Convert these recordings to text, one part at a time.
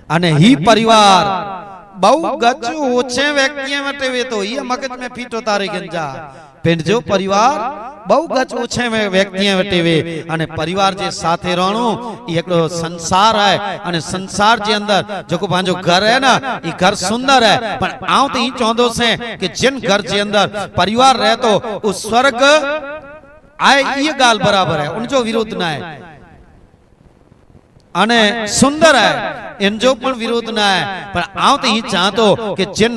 अने ही परिवार बहु गच ओछे व्यक्ति वटे वे तो ये मगज में फीटो तारे गंजा पिंड जो परिवार बहु गच ओछे व्यक्ति वटे वे अने परिवार जे साथे रहणो ये एक संसार है अने संसार जे अंदर जो को पांजो घर है ना ये घर सुंदर है पर आऊं तो ही चाहंदो से कि जिन घर जे अंदर परिवार रहे तो उस स्वर्ग आए ये गाल बराबर है उनजो विरोध ना है अने सुंदर है इनजो पण विरोध ना है पर आऊं तो ही चाहतो कि जिन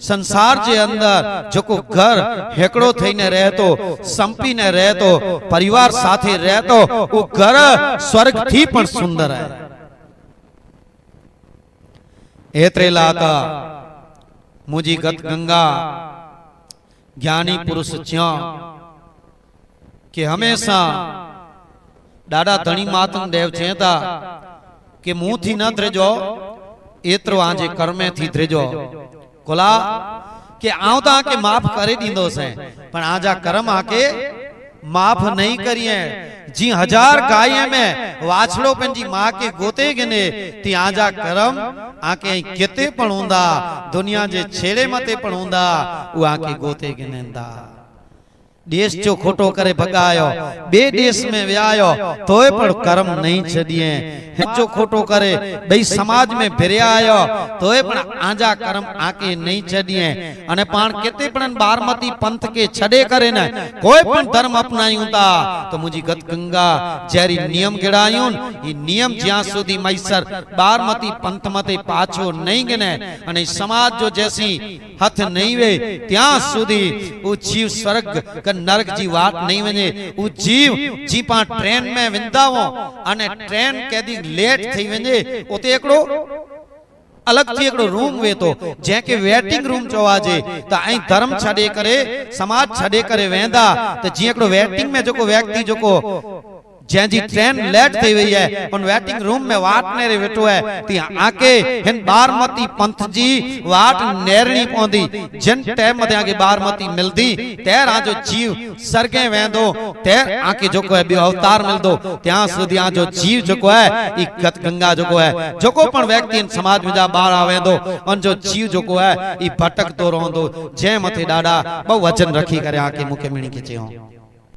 संसार जे अंदर जो को घर हेकड़ो थईने रहे तो संपी ने रहे तो परिवार साथे रहे तो वो घर स्वर्ग थी पण सुंदर है एतरे लाता मुझी गत गंगा ज्ञानी पुरुष ज्ञा कि हमेशा दादा धनी मातन देव चेता कि मुंह थी न त्रेजो एतरो आजे कर्मे थी त्रेजो कोला कि आऊं ता के माफ करे दींदो से पण आजा कर्म आके माफ नहीं करिए जी हजार गाये में वाछड़ो पंजी मां के गोते गिने ती आजा कर्म आके केते पण हुंदा दुनिया जे छेड़े मते पण हुंदा उ आके गोते गिनेंदा देश जो खोटो करे भगायो बे देश में व्यायो तोय पर कर्म नहीं छदिए जो खोटो करे बई समाज में भिर्या आयो तोय पण आजा कर्म आके नहीं छदिए अने पाण केते पण बारमती पंथ के छडे करे न कोई पण धर्म अपनायूंता तो मुजी गत गंगा जेरी नियम गिड़ायूं ई नियम ज्यां सुधी मैसर बारमती पंथ मते पाछो नहीं गिने अने समाज जो जैसी हथ नहीं वे त्यां सुधी ओ जीव स्वर्ग नरक जी वाट नहीं वने उ जीव जी पा ट्रेन में विंदावो अने ट्रेन केदी लेट थई वने ओते एकड़ो अलग थी एकड़ो रूम वे तो जे के वेटिंग रूम चवाजे त आई धर्म छडे करे समाज छडे करे वेंदा त जी एकड़ो वेटिंग में जोको व्यक्ति जोको जैसी ट्रेन लेट थी हुई है उन वेटिंग रूम में वाट नेरे वेठो है ती आके हिन बारमती पंथ जी वाट नेरणी पौंदी जिन टाइम मते आके बारमती मिलदी तेर आ जो जीव सरगे वेंदो तेर आके जोको है बियो अवतार मिलदो त्यां सुधी आ जो जीव जोको है ई गत गंगा जोको है जोको पण व्यक्ति इन समाज में जा बाहर आवेंदो उन जो जीव जोको है ई भटकतो रहंदो जे मथे डाडा बहु वचन रखी करे आके मुके मिणी के चयो।